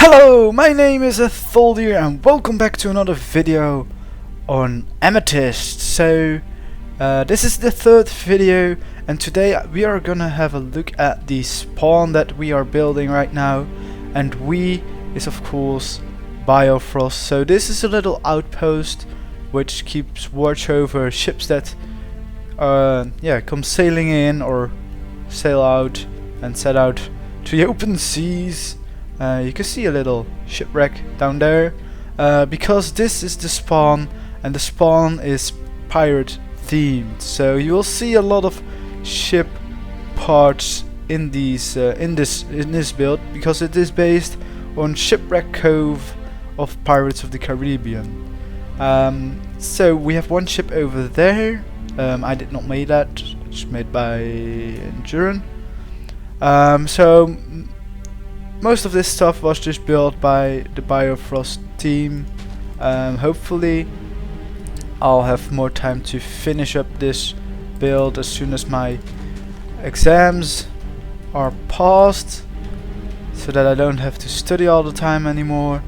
Hello, my name is Etholdir and welcome back to another video on Amethyst. So this is the third video and today we are gonna have a look at the spawn that we are building right now, and we is of course Biofrost. So this is a little outpost which keeps watch over ships that come sailing in or sail out and set out to the open seas. You can see a little shipwreck down there because this is the spawn, and the spawn is pirate themed. So you will see a lot of ship parts in these in this build because it is based on Shipwreck Cove of Pirates of the Caribbean. So we have one ship over there. I did not make that; it's made by Enduran. So most of this stuff was just built by the Biofrost team. Hopefully I'll have more time to finish up this build as soon as my exams are passed, so that I don't have to study all the time anymore.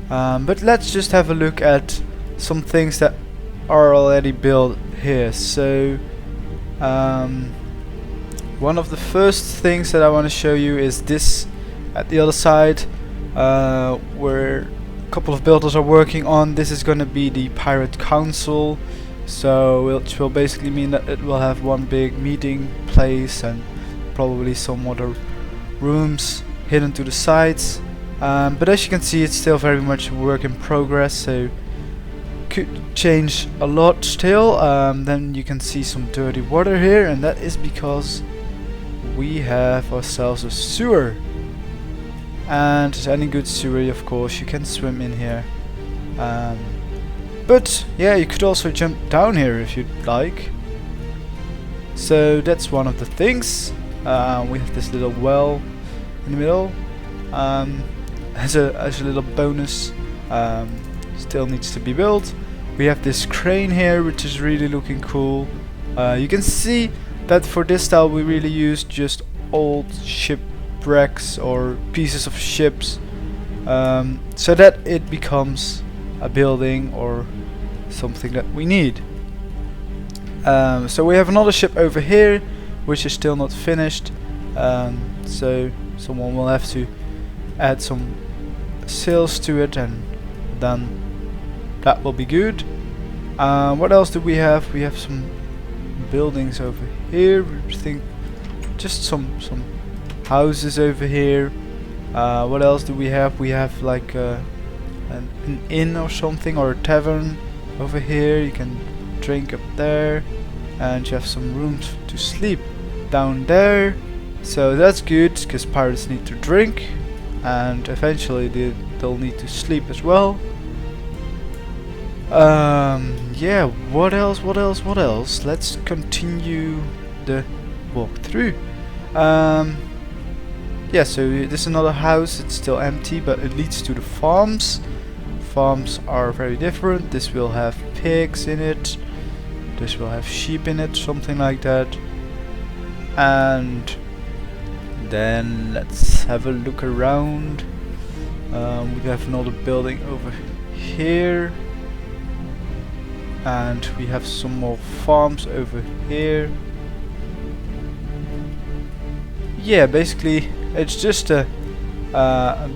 But let's just have a look at some things that are already built here. So one of the first things that I want to show you is this at the other side, where a couple of builders are working on. This is going to be the Pirate Council, so which will basically mean that it will have one big meeting place and probably some other rooms hidden to the sides. But as you can see, it's still very much a work in progress, so could change a lot still. Then you can see some dirty water here, and that is because we have ourselves a sewer. And as any good sewer, of course, you can swim in here. But yeah, you could also jump down here if you'd like. So that's one of the things. We have this little well in the middle as a little bonus. Still needs to be built. We have this crane here, which is really looking cool. You can see that for this style we really use just old shipwrecks or pieces of ships, so that it becomes a building or something that we need. So we have another ship over here which is still not finished, so someone will have to add some sails to it, and then that will be good. What else do we have? We have some buildings over here. I think just some houses over here. What else do we have? We have like an inn or something, or a tavern over here. You can drink up there, and you have some rooms to sleep down there. So that's good, because pirates need to drink, and eventually they'll need to sleep as well. Yeah, what else? Let's continue the walkthrough. Yeah, so this is another house. It's still empty, but it leads to the farms. Farms are very different. This will have pigs in it. This will have sheep in it, something like that. And then let's have a look around. We have another building over here, and we have some more farms over here. Yeah, basically it's just a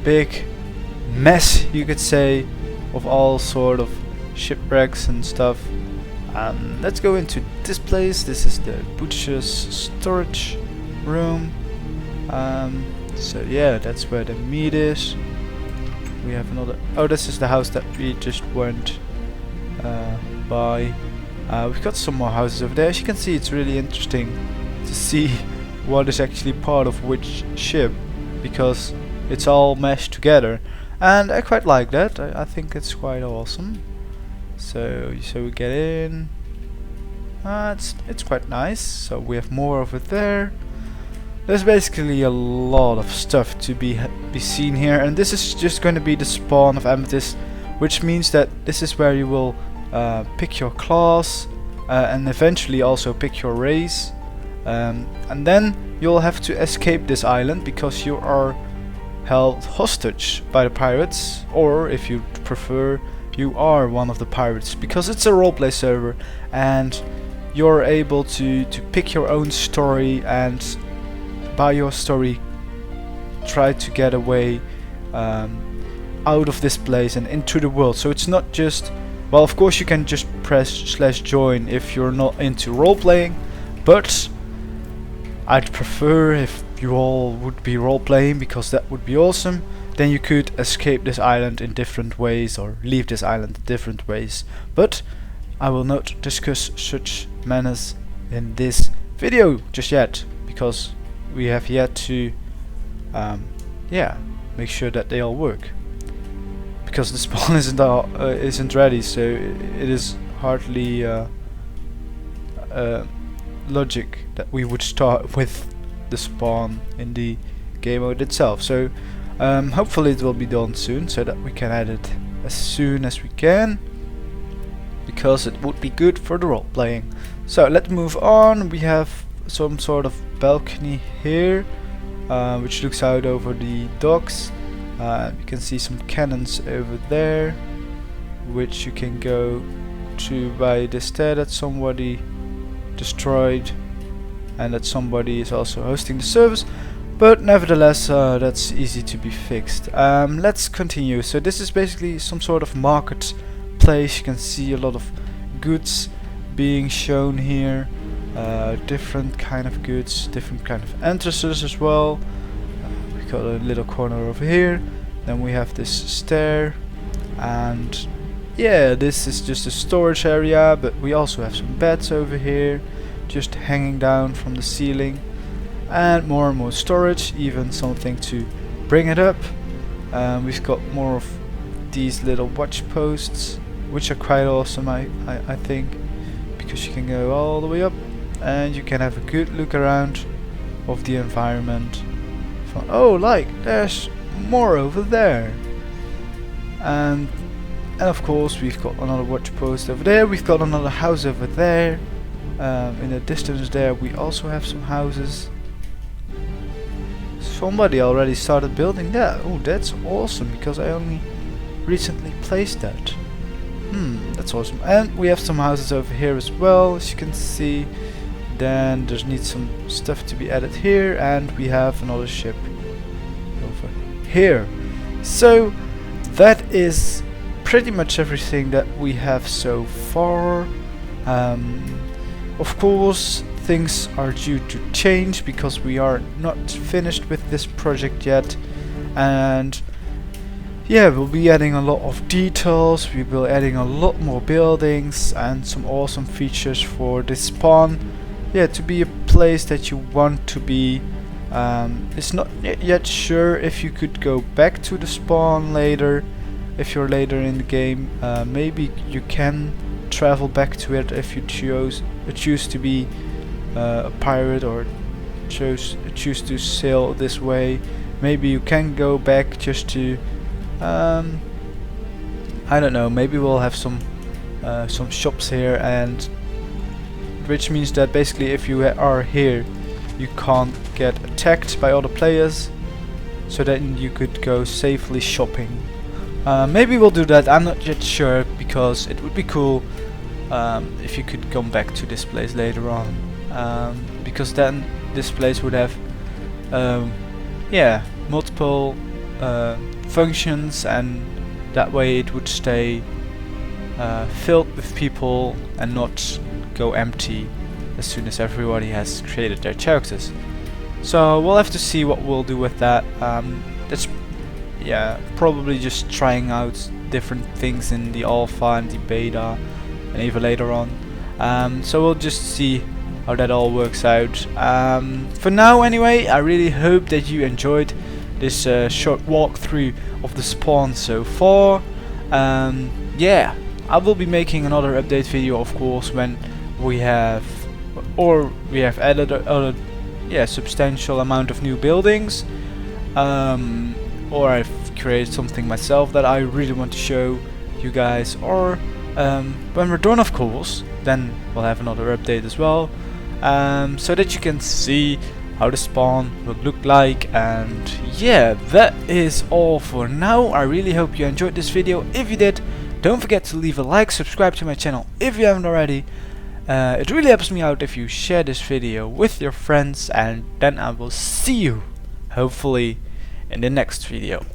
big mess, you could say, of all sort of shipwrecks and stuff. Let's go into this place. This is the butcher's storage room. So yeah, that's where the meat is. We have another. Oh, this is the house that we just went by. We've got some more houses over there. As you can see, it's really interesting to see what is actually part of which ship, because it's all meshed together, and I quite like that. I think it's quite awesome. So we get in. It's quite nice. So we have more over there. There's basically a lot of stuff to be seen here, and this is just going to be the spawn of Amethyst, which means that this is where you will pick your class and eventually also pick your race. And then you'll have to escape this island because you are held hostage by the pirates, or if you prefer, you are one of the pirates, because it's a roleplay server and you're able to pick your own story, and by your story try to get away out of this place and into the world. So it's not just, well, of course you can just press /join if you're not into role-playing, but I'd prefer if you all would be role-playing, because that would be awesome. Then you could escape this island in different ways, or leave this island in different ways. But I will not discuss such matters in this video just yet, because we have yet to make sure that they all work. Because the spawn isn't ready, so it is hardly logic that we would start with the spawn in the game mode itself. So hopefully it will be done soon, so that we can add it as soon as we can, because it would be good for the role playing. So let's move on. We have some sort of balcony here, which looks out over the docks. You can see some cannons over there, which you can go to by the stair that somebody destroyed, and that somebody is also hosting the service, but nevertheless that's easy to be fixed. Let's continue. So this is basically some sort of market place. You can see a lot of goods being shown here, different kind of goods, different kind of entrances as well. We got a little corner over here, then we have this stair, and yeah, this is just a storage area, but we also have some beds over here just hanging down from the ceiling, and more storage, even something to bring it up. We've got more of these little watch posts, which are quite awesome, I think, because you can go all the way up and you can have a good look around of the environment. Oh, like there's more over there, and of course we've got another watch post over there. We've got another house over there. In the distance there we also have some houses. Somebody already started building that. Oh, that's awesome, because I only recently placed that. That's awesome. And we have some houses over here as well, as you can see. Then there needs some stuff to be added here, and we have another ship over here. So that is pretty much everything that we have so far. Of course things are due to change, because we are not finished with this project yet, and yeah, we'll be adding a lot of details, we will be adding a lot more buildings and some awesome features for this spawn. Yeah, to be a place that you want to be. It's not yet sure if you could go back to the spawn later, if you're later in the game. Maybe you can travel back to it if you choose to be a pirate, or choose to sail this way. Maybe you can go back just to I don't know, maybe we'll have some shops here, and which means that basically if you are here you can't get attacked by other players, so then you could go safely shopping. Maybe we'll do that, I'm not yet sure, because it would be cool if you could come back to this place later on, because then this place would have multiple functions, and that way it would stay filled with people and not go empty as soon as everybody has created their characters. So we'll have to see what we'll do with that. That's probably just trying out different things in the alpha and the beta and even later on. So we'll just see how that all works out. For now anyway, I really hope that you enjoyed this short walkthrough of the spawn so far. Yeah, I will be making another update video, of course, when we have added a substantial amount of new buildings, or I've created something myself that I really want to show you guys, or when we're done, of course, then we'll have another update as well, so that you can see how the spawn would look like. And yeah, that is all for now. I really hope you enjoyed this video. If you did, don't forget to leave a like, subscribe to my channel if you haven't already. It really helps me out if you share this video with your friends, and then I will see you hopefully in the next video.